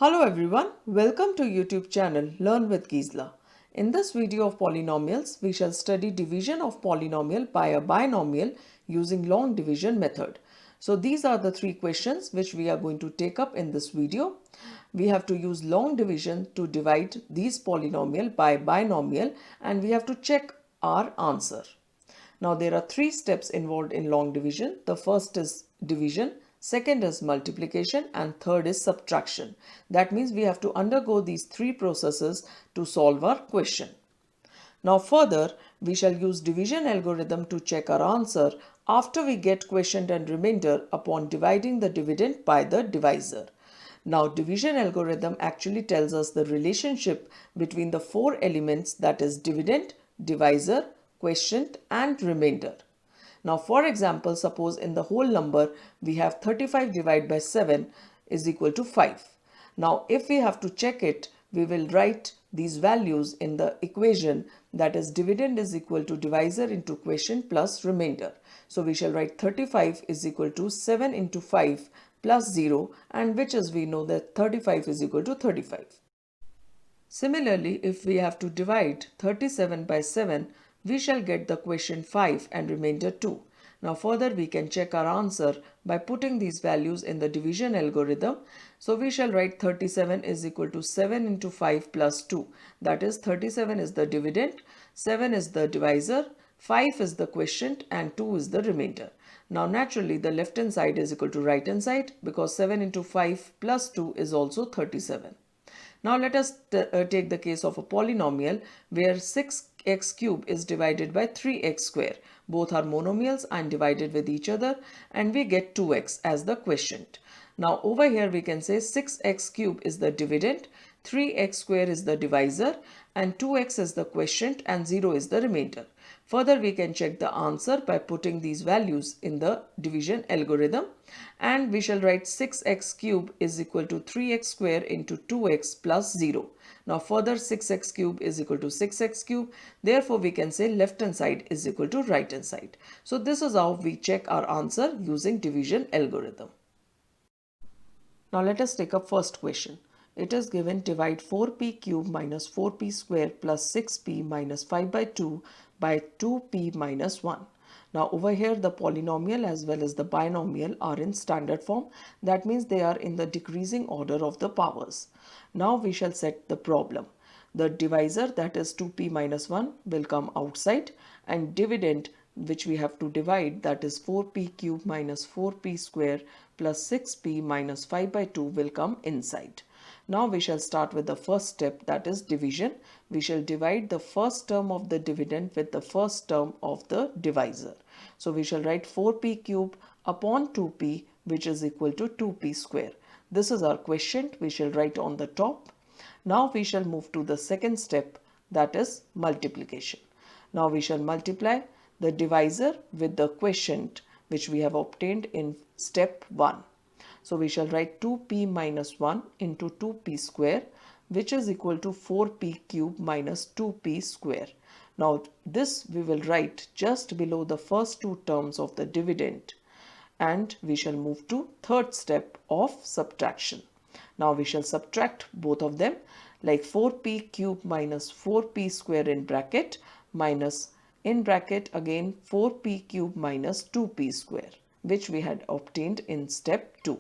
Hello everyone, welcome to YouTube channel Learn with Gisela. In this video of polynomials, we shall study division of polynomial by a binomial using long division method. So these are the three questions which we are going to take up in this video. We have to use long division to divide these polynomial by binomial and we have to check our answer. Now there are three steps involved in long division. The first is division, second is multiplication, and third is subtraction. That means we have to undergo these three processes to solve our question. Now further, we shall use division algorithm to check our answer after we get quotient and remainder upon dividing the dividend by the divisor. Now division algorithm actually tells us the relationship between the four elements, that is dividend, divisor, quotient and remainder. Now for example, suppose in the whole number we have 35 divided by 7 is equal to 5. Now if we have to check it, we will write these values in the equation, that is dividend is equal to divisor into quotient plus remainder. So we shall write 35 is equal to 7 into 5 plus 0, and which is, we know that 35 is equal to 35. Similarly, if we have to divide 37 by 7, we shall get the quotient 5 and remainder 2. Now further we can check our answer by putting these values in the division algorithm. So we shall write 37 is equal to 7 into 5 plus 2. That is 37 is the dividend, 7 is the divisor, 5 is the quotient and 2 is the remainder. Now naturally the left hand side is equal to right hand side because 7 into 5 plus 2 is also 37. Now let us take the case of a polynomial where 6x cube is divided by 3x square. Both are monomials and divided with each other, and we get 2x as the quotient. Now over here we can say 6x cube is the dividend, 3x square is the divisor, and 2x is the quotient and 0 is the remainder. Further we can check the answer by putting these values in the division algorithm, and we shall write 6x cube is equal to 3x square into 2x plus 0. Now further 6x cube is equal to 6x cube. Therefore we can say left hand side is equal to right hand side. So this is how we check our answer using division algorithm. Now let us take up first question. It is given divide 4p cube minus 4p square plus 6p minus 5 by 2 by 2p minus 1. Now over here the polynomial as well as the binomial are in standard form. That means they are in the decreasing order of the powers. Now we shall set the problem. The divisor, that is 2p minus 1, will come outside, and dividend which we have to divide, that is 4p cube minus 4p square plus 6p minus 5 by 2 will come inside. Now we shall start with the first step, that is division. We shall divide the first term of the dividend with the first term of the divisor. So we shall write 4p cube upon 2p, which is equal to 2p square. This is our quotient, we shall write on the top. Now we shall move to the second step, that is multiplication. Now we shall multiply the divisor with the quotient which we have obtained in step 1. So we shall write 2p minus 1 into 2p square, which is equal to 4p cube minus 2p square. Now this we will write just below the first two terms of the dividend, and we shall move to third step of subtraction. Now we shall subtract both of them, like 4p cube minus 4p square in bracket minus in bracket again 4p cube minus 2p square, which we had obtained in step 2.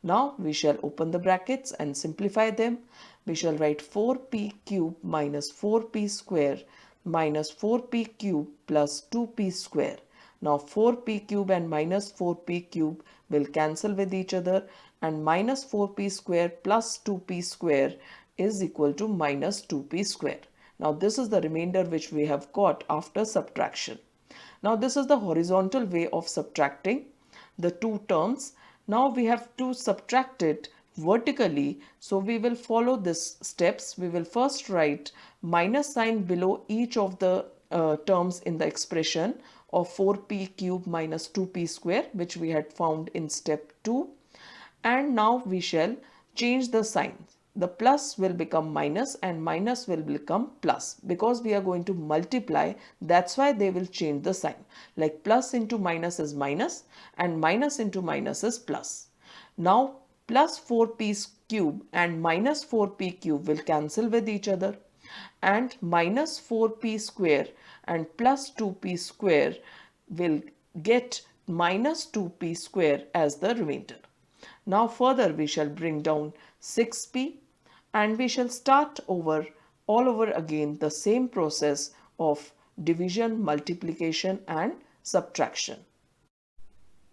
Now we shall open the brackets and simplify them. We shall write 4p cube minus 4p square minus 4p cube plus 2p square. Now 4p cube and minus 4p cube will cancel with each other, and minus 4p square plus 2p square is equal to minus 2p square. Now this is the remainder which we have got after subtraction. Now this is the horizontal way of subtracting the two terms. Now we have to subtract it vertically, so we will follow this steps. We will first write minus sign below each of the terms in the expression of 4p cube minus 2p square, which we had found in step 2. And now we shall change the sign. The plus will become minus and minus will become plus, because we are going to multiply. That's why they will change the sign. Like plus into minus is minus and minus into minus is plus. Now plus 4p cube and minus 4p cube will cancel with each other, and minus 4p square and plus 2p square will get minus 2p square as the remainder. Now further we shall bring down 6p and we shall start all over again the same process of division, multiplication and subtraction.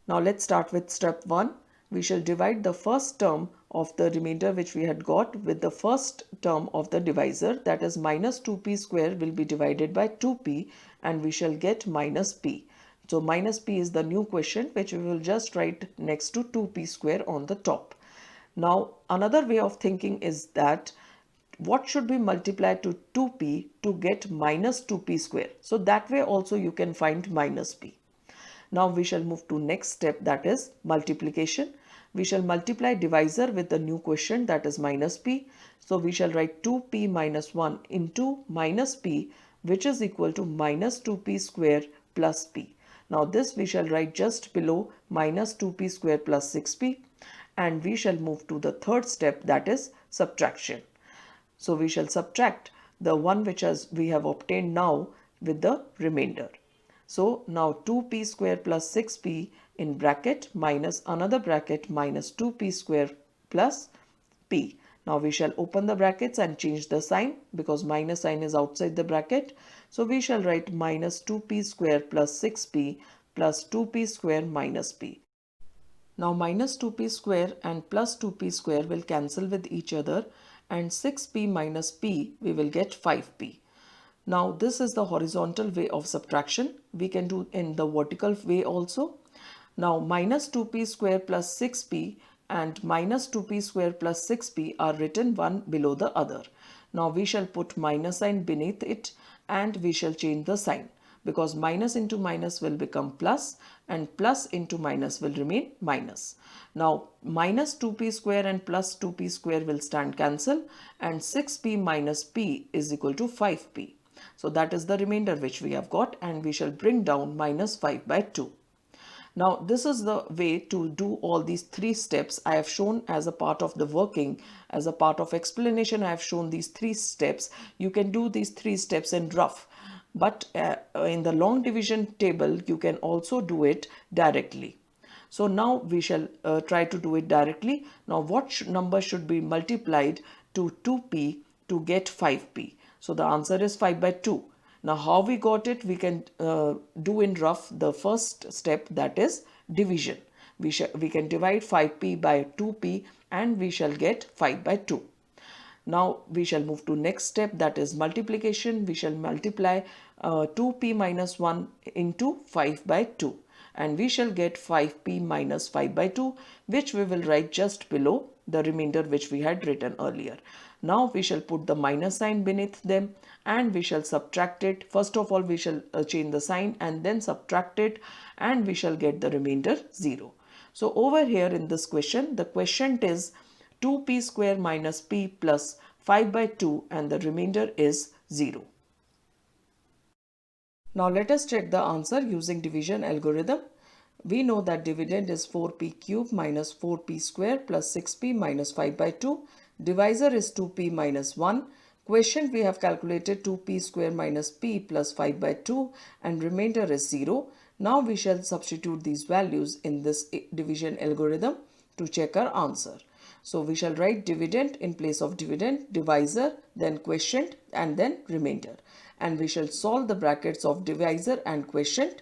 Now let's start with step 1. We shall divide the first term of the remainder which we had got with the first term of the divisor, that is minus 2p square will be divided by 2p and we shall get minus p. So minus p is the new quotient which we will just write next to 2p square on the top. Now another way of thinking is that what should be multiplied to 2p to get minus 2p square. So that way also you can find minus p. Now we shall move to next step, that is multiplication. We shall multiply divisor with the new quotient, that is minus p. So we shall write 2p minus 1 into minus p, which is equal to minus 2p square plus p. Now this we shall write just below minus 2p square plus 6p, and we shall move to the third step, that is subtraction. So we shall subtract the one which we have obtained now with the remainder. So now 2p square plus 6p in bracket minus another bracket minus 2p square plus p. Now we shall open the brackets and change the sign because minus sign is outside the bracket. So we shall write minus 2p square plus 6p plus 2p square minus p. Now minus 2p square and plus 2p square will cancel with each other, and 6p minus p we will get 5p. Now this is the horizontal way of subtraction. We can do in the vertical way also. Now minus 2p square plus 6p and minus 2p square plus 6p are written one below the other. Now we shall put minus sign beneath it and we shall change the sign, because minus into minus will become plus and plus into minus will remain minus. Now minus 2p square and plus 2p square will stand cancel, and 6p minus p is equal to 5p. So that is the remainder which we have got, and we shall bring down minus 5 by 2. Now this is the way to do all these three steps. I have shown as a part of the working, as a part of explanation, I have shown these three steps. You can do these three steps in rough, but in the long division table you can also do it directly. So now we shall try to do it directly. Now what number should be multiplied to 2p to get 5p? So the answer is 5 by 2. Now how we got it, we can do in rough the first step, that is division. We can divide 5p by 2p and we shall get 5 by 2. Now we shall move to next step, that is multiplication. We shall multiply 2p minus 1 into 5 by 2 and we shall get 5p minus 5 by 2, which we will write just below the remainder which we had written earlier. Now we shall put the minus sign beneath them and we shall subtract it. First of all we shall change the sign and then subtract it, and we shall get the remainder 0. So over here in this question, the quotient is 2p square minus p plus 5 by 2 and the remainder is 0. Now let us check the answer using division algorithm. We know that dividend is 4p cube minus 4p square plus 6p minus 5 by 2. Divisor is 2p minus 1. Quotient we have calculated 2p square minus p plus 5 by 2 and remainder is 0. Now we shall substitute these values in this division algorithm to check our answer. So we shall write dividend in place of dividend, divisor, then quotient and then remainder. And we shall solve the brackets of divisor and quotient.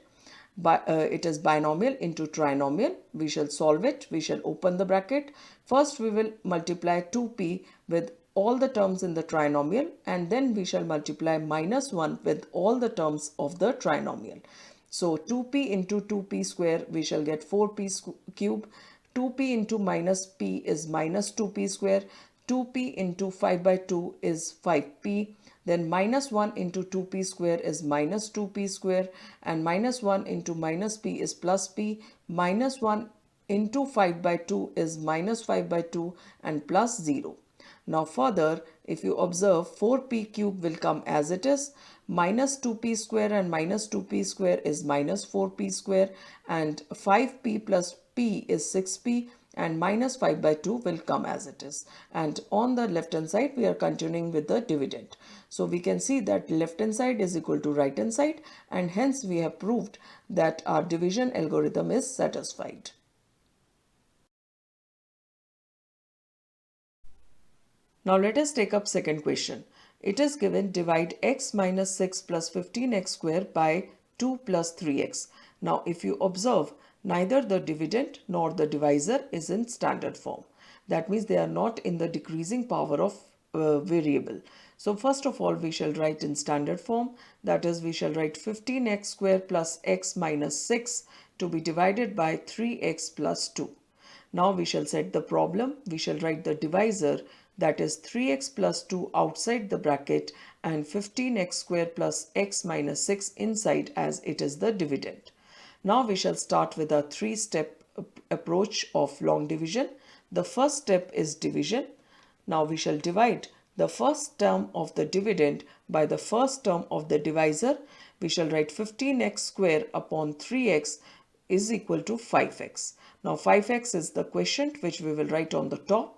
It is binomial into trinomial. We shall solve it. We shall open the bracket. First we will multiply 2p with all the terms in the trinomial, and then we shall multiply minus 1 with all the terms of the trinomial. So 2p into 2p square we shall get 4p cube. 2p into minus p is minus 2p square. 2p into 5 by 2 is 5p. Then minus 1 into 2p square is minus 2p square, and minus 1 into minus p is plus p. Minus 1 into 5 by 2 is minus 5 by 2 and plus 0. Now further, if you observe, 4p cube will come as it is. Minus 2p square and minus 2p square is minus 4p square, and 5p plus p is 6p, and minus 5 by 2 will come as it is. And on the left hand side, we are continuing with the dividend. So we can see that left hand side is equal to right hand side, and hence we have proved that our division algorithm is satisfied. Now let us take up second question. It is given divide x minus 6 plus 15x square by 2 plus 3x. Now if you observe, neither the dividend nor the divisor is in standard form. That means they are not in the decreasing power of variable. So first of all, we shall write in standard form. That is, we shall write 15x square plus x minus 6 to be divided by 3x plus 2. Now we shall set the problem. We shall write the divisor, that is 3x plus 2 outside the bracket and 15x square plus x minus 6 inside, as it is the dividend. Now we shall start with a three-step approach of long division. The first step is division. Now we shall divide the first term of the dividend by the first term of the divisor. We shall write 15x square upon 3x is equal to 5x. Now 5x is the quotient which we will write on the top.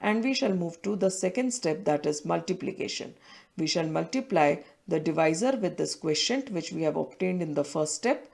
And we shall move to the second step, that is multiplication. We shall multiply the divisor with this quotient which we have obtained in the first step,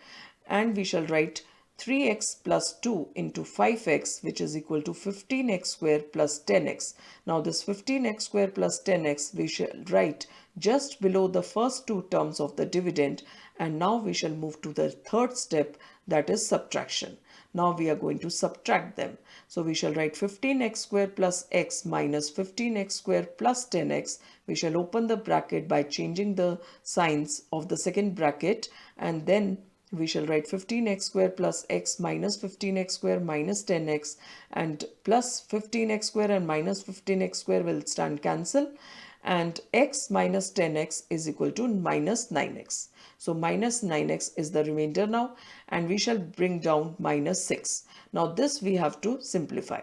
and we shall write 3x plus 2 into 5x, which is equal to 15x square plus 10x. Now this 15x square plus 10x we shall write just below the first two terms of the dividend, and now we shall move to the third step, that is subtraction. Now we are going to subtract them. So we shall write 15x square plus x minus 15x square plus 10x. We shall open the bracket by changing the signs of the second bracket, and then we shall write 15x square plus x minus 15x square minus 10x, and plus 15x square and minus 15x square will stand cancel, and x minus 10x is equal to minus 9x. So minus 9x is the remainder now, and we shall bring down minus 6. Now this we have to simplify.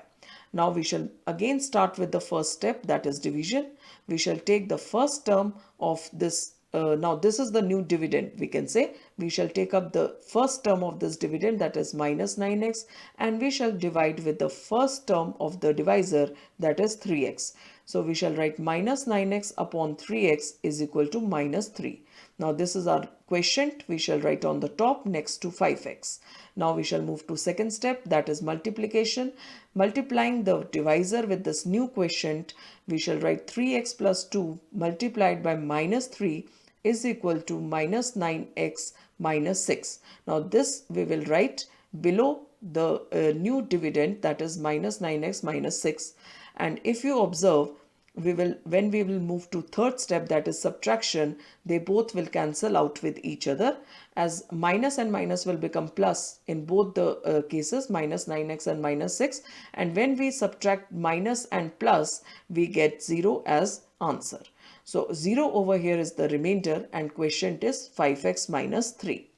Now we shall again start with the first step, that is division. We shall take the first term of this. Now this is the new dividend, we can say. We shall take up the first term of this dividend, that is minus 9x, and we shall divide with the first term of the divisor, that is 3x. So we shall write minus 9x upon 3x is equal to minus 3. Now this is our quotient. We shall write on the top next to 5x. Now we shall move to second step, that is multiplication. Multiplying the divisor with this new quotient, we shall write 3x plus 2 multiplied by minus 3 is equal to minus 9x minus 6. Now this we will write below the new dividend, that is minus 9x minus 6. And if you observe, when we will move to third step, that is subtraction, they both will cancel out with each other, as minus and minus will become plus in both the cases, minus 9x and minus 6. And when we subtract minus and plus, we get 0 as answer. So 0 over here is the remainder, and quotient is 5x minus 3.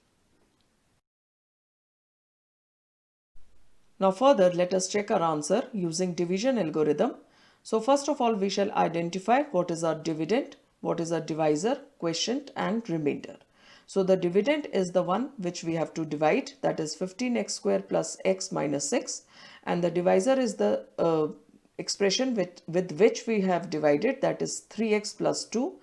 Now further, let us check our answer using division algorithm. So first of all, we shall identify what is our dividend, what is our divisor, quotient and remainder. So the dividend is the one which we have to divide, that is 15x square plus x minus 6, and the divisor is the expression with which we have divided, that is 3x plus 2.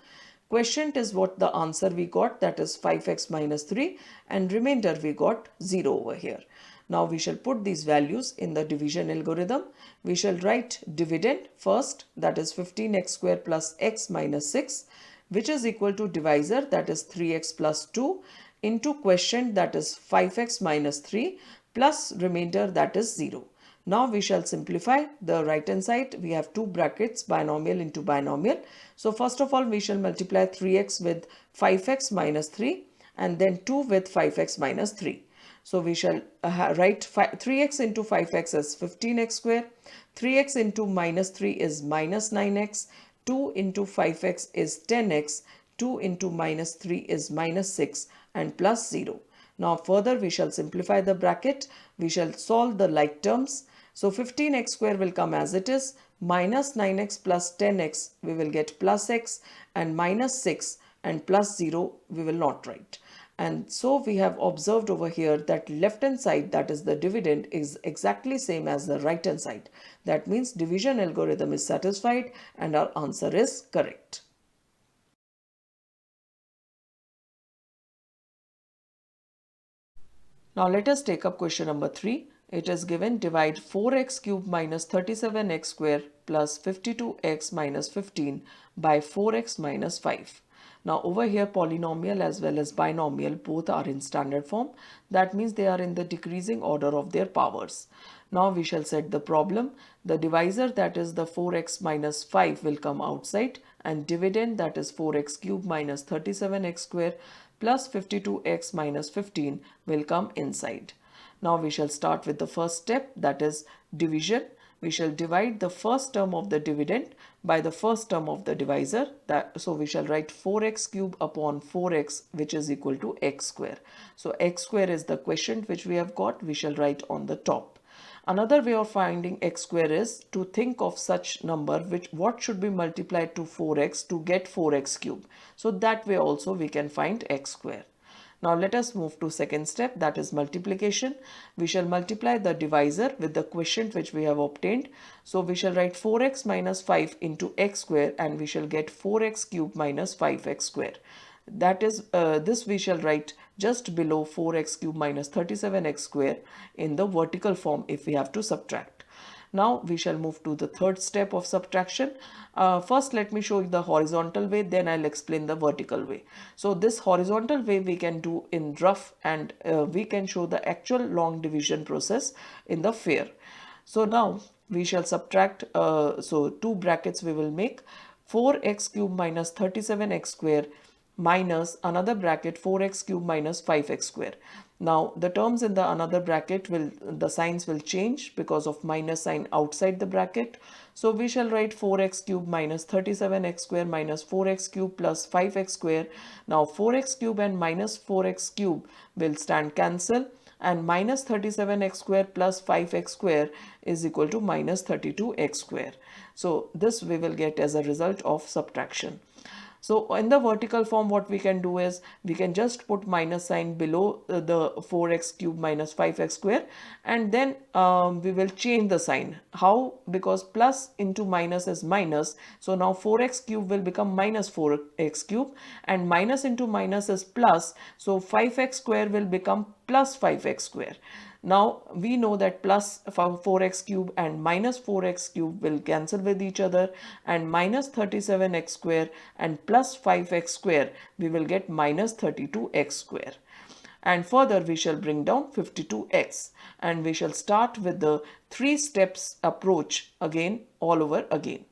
Quotient is what the answer we got, that is 5x minus 3, and remainder we got 0 over here. Now we shall put these values in the division algorithm. We shall write dividend first, that is 15x square plus x minus 6, which is equal to divisor, that is 3x plus 2, into quotient, that is 5x minus 3, plus remainder, that is 0. Now we shall simplify the right hand side. We have two brackets, binomial into binomial. So first of all, we shall multiply 3x with 5x minus 3, and then 2 with 5x minus 3. So we shall write 3x into 5x as 15x square, 3x into minus 3 is minus 9x, 2 into 5x is 10x, 2 into minus 3 is minus 6, and plus 0. Now further we shall simplify the bracket. We shall solve the like terms. So 15x square will come as it is, minus 9x plus 10x we will get plus x, and minus 6 and plus 0 we will not write. And so we have observed over here that left hand side, that is the dividend, is exactly same as the right hand side. That means division algorithm is satisfied and our answer is correct. Now let us take up question number 3. It is given divide 4x cube minus 37x square plus 52x minus 15 by 4x minus 5. Now over here polynomial as well as binomial both are in standard form. That means they are in the decreasing order of their powers. Now we shall set the problem. The divisor, that is the 4x minus 5, will come outside, and dividend, that is 4x cube minus 37x square plus 52x minus 15, will come inside. Now we shall start with the first step, that is division. We shall divide the first term of the dividend by the first term of the divisor. So we shall write 4x cube upon 4x, which is equal to x square. So x square is the quotient which we have got. We shall write on the top. Another way of finding x square is to think of such number what should be multiplied to 4x to get 4x cube. So that way also we can find x square. Now let us move to second step, that is multiplication. We shall multiply the divisor with the quotient which we have obtained. So we shall write 4x minus 5 into x square, and we shall get 4x cube minus 5x square. That is, this we shall write just below 4x cube minus 37x square in the vertical form if we have to subtract. Now we shall move to the third step of subtraction. First let me show you the horizontal way, then I'll explain the vertical way. So this horizontal way we can do in rough, and we can show the actual long division process in the fair. So now we shall subtract, so two brackets we will make, 4x cube minus 37x square minus another bracket 4x cube minus 5x square. Now the terms in the another bracket the signs will change because of minus sign outside the bracket. So we shall write 4x cube minus 37x square minus 4x cube plus 5x square. Now 4x cube and minus 4x cube will stand cancel, and minus 37x square plus 5x square is equal to minus 32x square. So this we will get as a result of subtraction. So in the vertical form what we can do is we can just put minus sign below the 4x cube minus 5x square, and then we will change the sign. How? Because plus into minus is minus. So now 4x cube will become minus 4x cube, and minus into minus is plus. So 5x square will become plus 5x square. Now we know that plus 4x cube and minus 4x cube will cancel with each other, and minus 37x square and plus 5x square we will get minus 32x square. And further we shall bring down 52x, and we shall start with the 3 steps approach again all over again.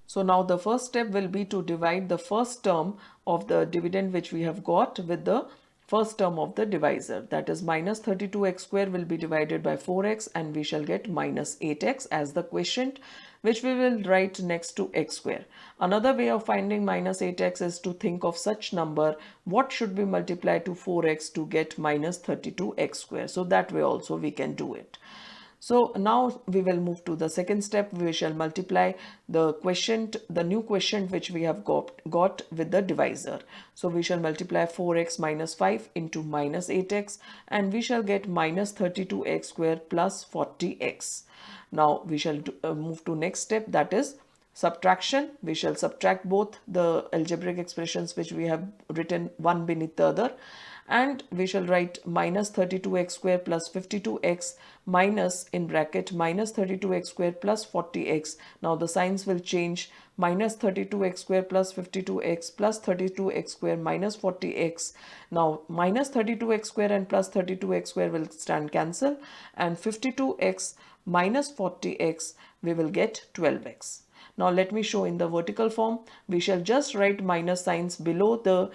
So now the first step will be to divide the first term of the dividend which we have got with the first term of the divisor, that is minus 32x square will be divided by 4x, and we shall get minus 8x as the quotient, which we will write next to x square. Another way of finding minus 8x is to think of such number what should be multiplied to 4x to get minus 32x square. So that way also we can do it. So now we will move to the second step. We shall multiply the quotient, the new quotient which we have got with the divisor. So we shall multiply 4x minus 5 into minus 8x, and we shall get minus 32x square plus 40x. Now we shall move to next step, that is subtraction. We shall subtract both the algebraic expressions which we have written one beneath the other, and we shall write minus 32x square plus 52x minus in bracket minus 32x square plus 40x. Now the signs will change, minus 32x square plus 52x plus 32x square minus 40x. Now minus 32x square and plus 32x square will stand cancel, and 52x minus 40x we will get 12x. Now let me show in the vertical form. We shall just write minus signs below the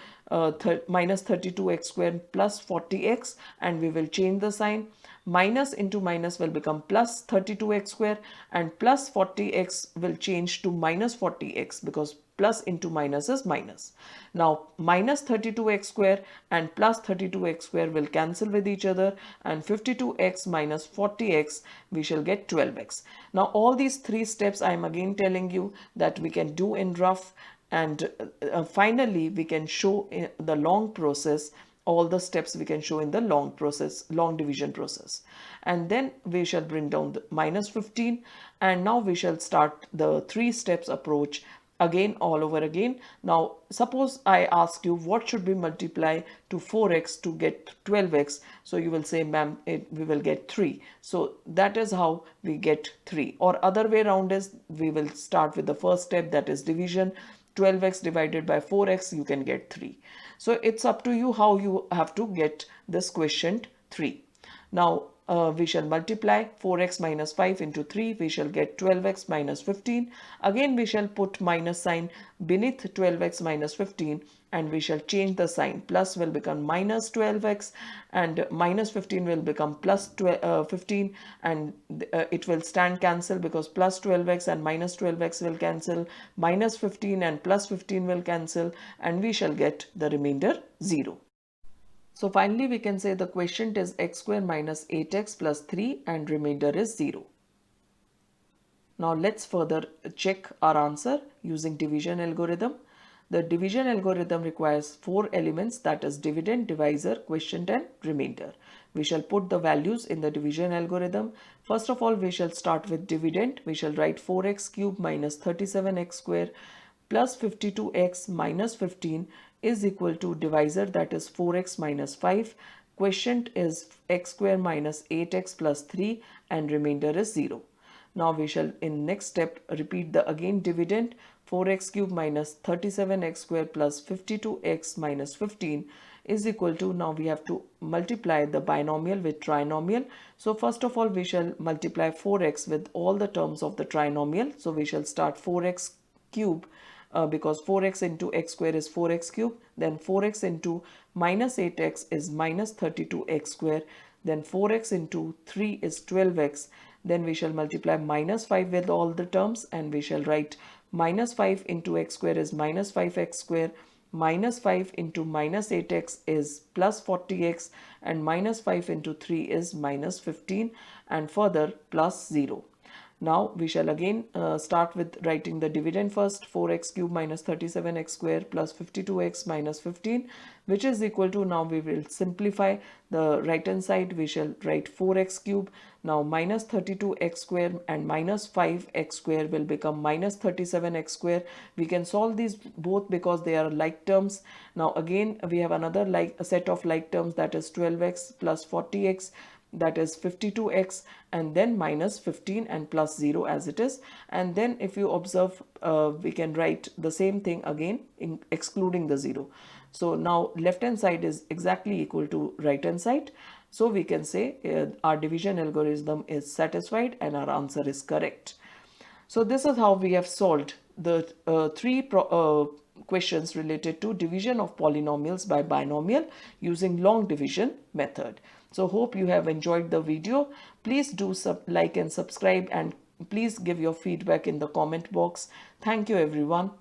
minus 32x square plus 40x, and we will change the sign. Minus into minus will become plus 32x square, and plus 40x will change to minus 40x because plus into minus is minus. Now minus 32x square and plus 32x square will cancel with each other, and 52x minus 40x we shall get 12x. Now all these 3 steps I am again telling you that we can do in rough, and finally we can show in the long process, all the steps we can show in the long division process. And then we shall bring down the minus 15, and now we shall start the 3 steps approach again, all over again. Now suppose I ask you what should we multiply to 4x to get 12x, so you will say, ma'am, we will get 3. So that is how we get 3. Or other way around is, we will start with the first step, that is division. 12x divided by 4x, you can get 3. So it's up to you how you have to get this quotient 3. Now we shall multiply 4x minus 5 into 3, we shall get 12x minus 15. Again we shall put minus sign beneath 12x minus 15, and we shall change the sign. Plus will become minus 12x, and minus 15 will become plus 15, and it will stand cancel, because plus 12x and minus 12x will cancel, minus 15 and plus 15 will cancel, and we shall get the remainder 0. So finally we can say the quotient is x square minus 8x plus 3, and remainder is 0. Now let's further check our answer using division algorithm. The division algorithm requires 4 elements, that is dividend, divisor, quotient and remainder. We shall put the values in the division algorithm. First of all, we shall start with dividend. We shall write 4x cube minus 37x square plus 52x minus 15 is equal to divisor, that is 4x minus 5. Quotient is x square minus 8x plus 3, and remainder is 0. Now we shall in next step repeat the again dividend. 4x cube minus 37x square plus 52x minus 15 is equal to, now we have to multiply the binomial with trinomial. So first of all we shall multiply 4x with all the terms of the trinomial. So we shall start 4x cube because 4x into x square is 4x cube, then 4x into minus 8x is minus 32x square, then 4x into 3 is 12x, then we shall multiply minus 5 with all the terms, and we shall write minus 5 into x square is minus 5x square, minus 5 into minus 8x is plus 40x, and minus 5 into 3 is minus 15, and further plus 0. Now we shall again start with writing the dividend first. 4x cube minus 37x square plus 52x minus 15, which is equal to, now we will simplify the right hand side. We shall write 4x cube, now minus 32x square, and minus 5x square will become minus 37x square. We can solve these both because they are like terms. Now again we have another a set of like terms, that is 12x plus 40x, that is 52x, and then minus 15 and plus 0 as it is. And then if you observe, we can write the same thing again excluding the 0. So now left hand side is exactly equal to right hand side. So we can say our division algorithm is satisfied and our answer is correct. So this is how we have solved the 3 questions related to division of polynomials by binomial using long division method. So hope you have enjoyed the video. Please do like and subscribe, and please give your feedback in the comment box. Thank you everyone.